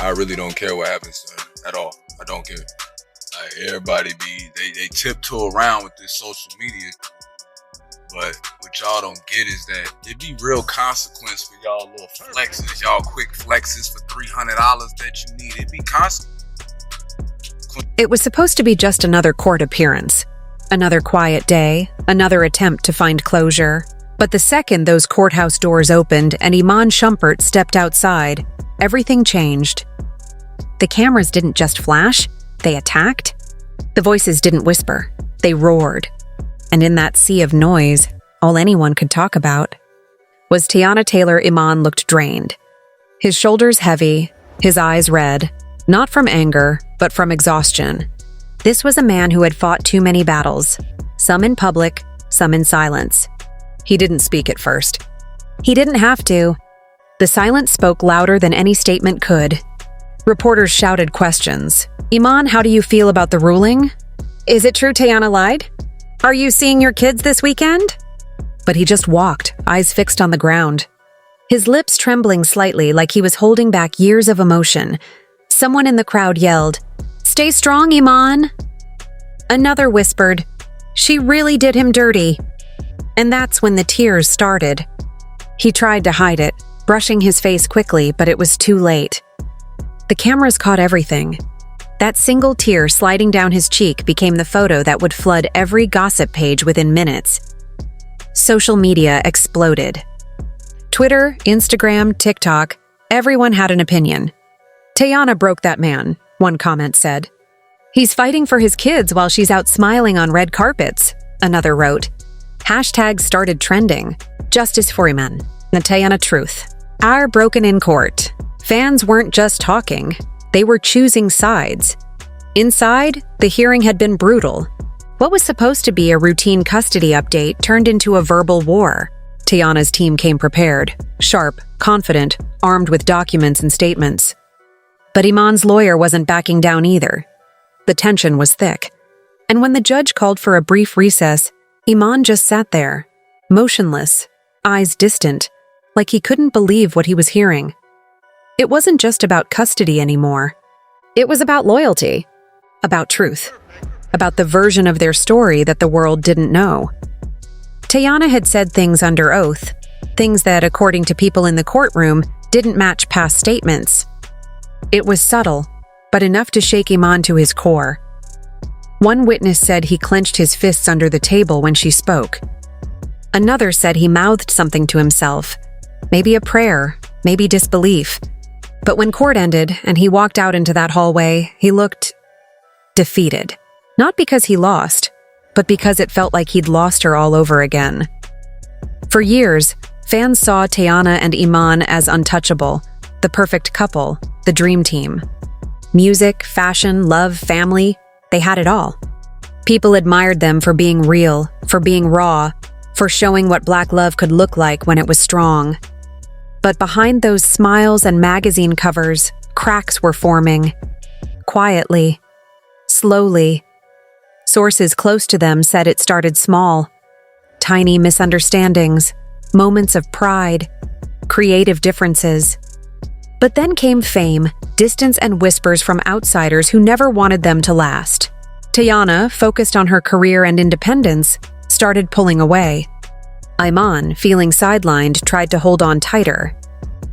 I really don't care what happens to her at all. I don't care. Like, everybody they tiptoe around with this social media, but what y'all don't get is that it be real consequence for y'all little flexes, y'all quick flexes for $300 that you need. It be consequence. It was supposed to be just another court appearance, another quiet day, another attempt to find closure. But the second those courthouse doors opened and Iman Shumpert stepped outside, everything changed. The cameras didn't just flash, they attacked. The voices didn't whisper, they roared. And in that sea of noise, all anyone could talk about was Teyana Taylor. Iman looked drained. His shoulders heavy, his eyes red, not from anger, but from exhaustion. This was a man who had fought too many battles, some in public, some in silence. He didn't speak at first. He didn't have to. The silence spoke louder than any statement could. Reporters shouted questions. Iman, how do you feel about the ruling? Is it true Teyana lied? Are you seeing your kids this weekend? But he just walked, eyes fixed on the ground. His lips trembling slightly like he was holding back years of emotion. Someone in the crowd yelled, "Stay strong, Iman." Another whispered, "She really did him dirty." And that's when the tears started. He tried to hide it, brushing his face quickly, but it was too late. The cameras caught everything. That single tear sliding down his cheek became the photo that would flood every gossip page within minutes. Social media exploded. Twitter, Instagram, TikTok, everyone had an opinion. "Teyana broke that man," one comment said. "He's fighting for his kids while she's out smiling on red carpets," another wrote. Hashtags started trending. Justice for Iman, the Teyana truth. Our broken in court. Fans weren't just talking, they were choosing sides. Inside, the hearing had been brutal. What was supposed to be a routine custody update turned into a verbal war. Teyana's team came prepared, sharp, confident, armed with documents and statements. But Iman's lawyer wasn't backing down either. The tension was thick. And when the judge called for a brief recess, Iman just sat there, motionless, eyes distant, like he couldn't believe what he was hearing. It wasn't just about custody anymore. It was about loyalty, about truth, about the version of their story that the world didn't know. Teyana had said things under oath, things that, according to people in the courtroom, didn't match past statements. It was subtle, but enough to shake Iman to his core. One witness said he clenched his fists under the table when she spoke. Another said he mouthed something to himself, maybe a prayer, maybe disbelief. But when court ended and he walked out into that hallway, he looked defeated. Not because he lost, but because it felt like he'd lost her all over again. For years, fans saw Teyana and Iman as untouchable, the perfect couple, the dream team. Music, fashion, love, family, they had it all. People admired them for being real, for being raw, for showing what Black love could look like when it was strong. But behind those smiles and magazine covers, cracks were forming. Quietly, slowly. Sources close to them said it started small. Tiny misunderstandings, moments of pride, creative differences. But then came fame, distance, and whispers from outsiders who never wanted them to last. Teyana, focused on her career and independence, started pulling away. Iman, feeling sidelined, tried to hold on tighter.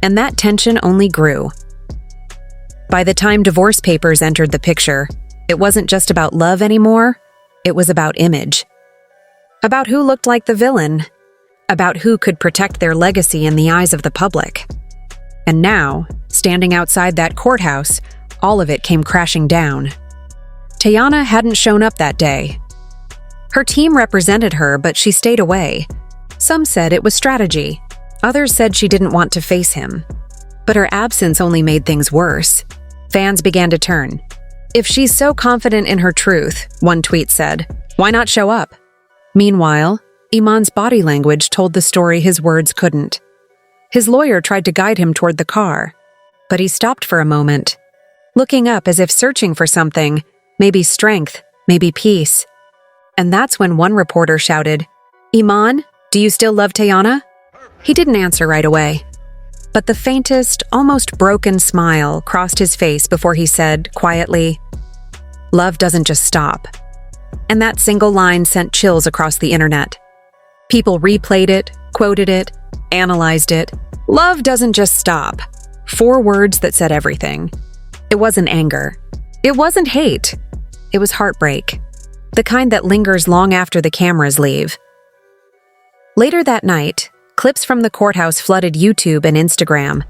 And that tension only grew. By the time divorce papers entered the picture, it wasn't just about love anymore, it was about image. About who looked like the villain. About who could protect their legacy in the eyes of the public. And now, standing outside that courthouse, all of it came crashing down. Teyana hadn't shown up that day. Her team represented her, but she stayed away. Some said it was strategy. Others said she didn't want to face him. But her absence only made things worse. Fans began to turn. "If she's so confident in her truth," one tweet said, "why not show up?" Meanwhile, Iman's body language told the story his words couldn't. His lawyer tried to guide him toward the car, but he stopped for a moment, looking up as if searching for something, maybe strength, maybe peace. And that's when one reporter shouted, "Iman, do you still love Teyana?" He didn't answer right away. But the faintest, almost broken smile crossed his face before he said, quietly, "Love doesn't just stop." And that single line sent chills across the internet. People replayed it, quoted it, analyzed it. Love doesn't just stop. 4 words that said everything. It wasn't anger. It wasn't hate. It was heartbreak. The kind that lingers long after the cameras leave. Later that night, clips from the courthouse flooded YouTube and Instagram.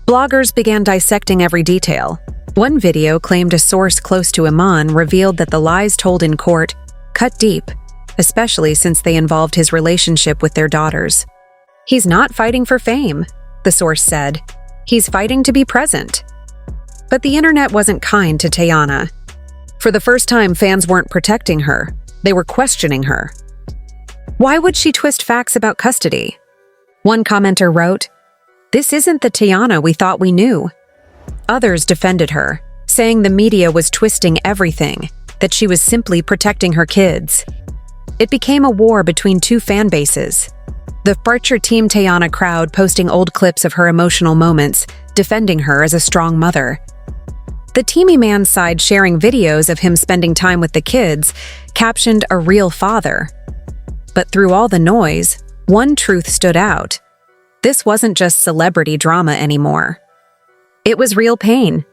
Bloggers began dissecting every detail. One video claimed a source close to Iman revealed that the lies told in court cut deep, especially since they involved his relationship with their daughters. "He's not fighting for fame," the source said. "He's fighting to be present." But the internet wasn't kind to Teyana. For the first time, fans weren't protecting her. They were questioning her. Why would she twist facts about custody? One commenter wrote, "This isn't the Teyana we thought we knew." Others defended her, saying the media was twisting everything, that she was simply protecting her kids. It became a war between 2 fan bases. The Archer Team Teyana crowd posting old clips of her emotional moments, defending her as a strong mother. The Team Iman side sharing videos of him spending time with the kids, captioned "a real father." But through all the noise, one truth stood out. This wasn't just celebrity drama anymore. It was real pain,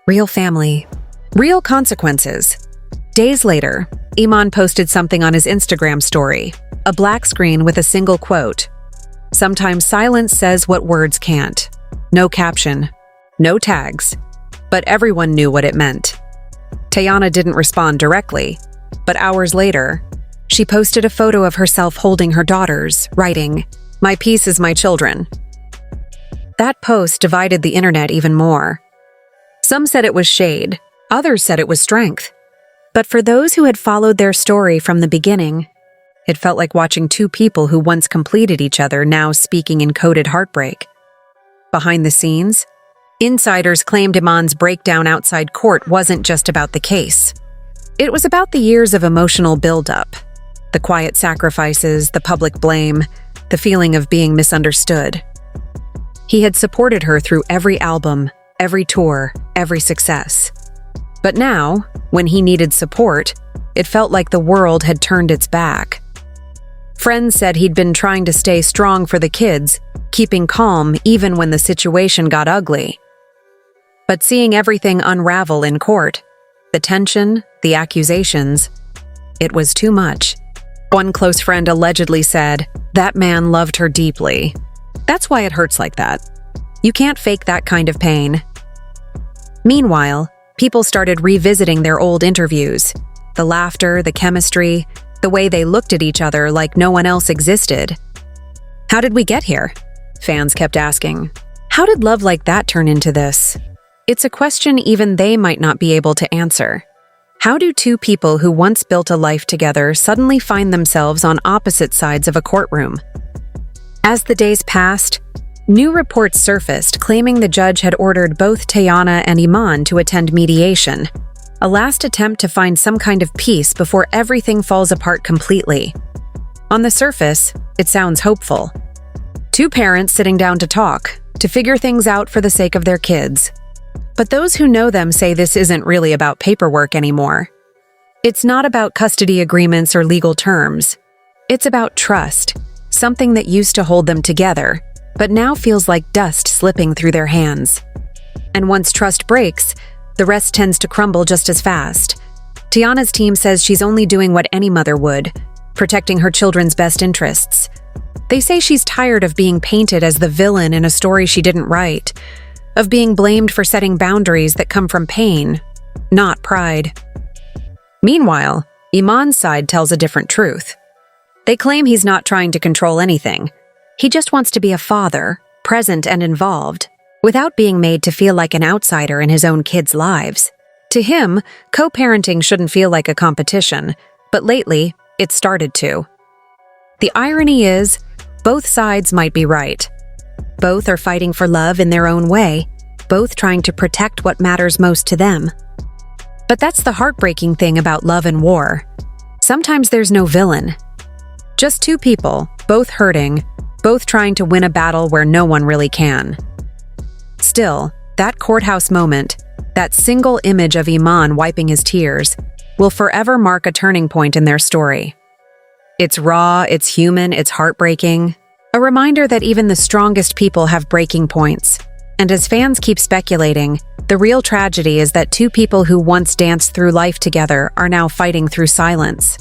real family, real consequences. Days later, Iman posted something on his Instagram story, a black screen with a single quote. "Sometimes silence says what words can't." No caption, no tags, but everyone knew what it meant. Teyana didn't respond directly, but hours later, she posted a photo of herself holding her daughters, writing, "My peace is my children." That post divided the internet even more. Some said it was shade, others said it was strength. But for those who had followed their story from the beginning, it felt like watching 2 people who once completed each other now speaking in coded heartbreak. Behind the scenes, insiders claimed Iman's breakdown outside court wasn't just about the case. It was about the years of emotional buildup, the quiet sacrifices, the public blame, the feeling of being misunderstood. He had supported her through every album, every tour, every success. But now, when he needed support, it felt like the world had turned its back. Friends said he'd been trying to stay strong for the kids, keeping calm even when the situation got ugly. But seeing everything unravel in court, the tension, the accusations, it was too much. One close friend allegedly said, "That man loved her deeply. That's why it hurts like that. You can't fake that kind of pain." Meanwhile, people started revisiting their old interviews. The laughter, the chemistry, the way they looked at each other like no one else existed. "How did we get here?" fans kept asking. "How did love like that turn into this?" It's a question even they might not be able to answer. How do 2 people who once built a life together suddenly find themselves on opposite sides of a courtroom? As the days passed, new reports surfaced claiming the judge had ordered both Teyana and Iman to attend mediation, a last attempt to find some kind of peace before everything falls apart completely. On the surface, it sounds hopeful. 2 parents sitting down to talk, to figure things out for the sake of their kids. But those who know them say this isn't really about paperwork anymore. It's not about custody agreements or legal terms. It's about trust, something that used to hold them together, but now feels like dust slipping through their hands. And once trust breaks, the rest tends to crumble just as fast. Teyana's team says she's only doing what any mother would, protecting her children's best interests. They say she's tired of being painted as the villain in a story she didn't write, of being blamed for setting boundaries that come from pain, not pride. Meanwhile, Iman's side tells a different truth. They claim he's not trying to control anything. He just wants to be a father, present and involved, without being made to feel like an outsider in his own kids' lives. To him, co-parenting shouldn't feel like a competition, but lately, it started to. The irony is, both sides might be right. Both are fighting for love in their own way, both trying to protect what matters most to them. But that's the heartbreaking thing about love and war. Sometimes there's no villain. Just 2 people, both hurting, both trying to win a battle where no one really can. Still, that courthouse moment, that single image of Iman wiping his tears, will forever mark a turning point in their story. It's raw, it's human, it's heartbreaking. A reminder that even the strongest people have breaking points. And as fans keep speculating, the real tragedy is that two people who once danced through life together are now fighting through silence.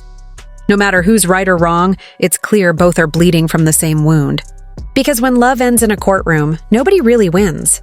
No matter who's right or wrong, it's clear both are bleeding from the same wound. Because when love ends in a courtroom, nobody really wins.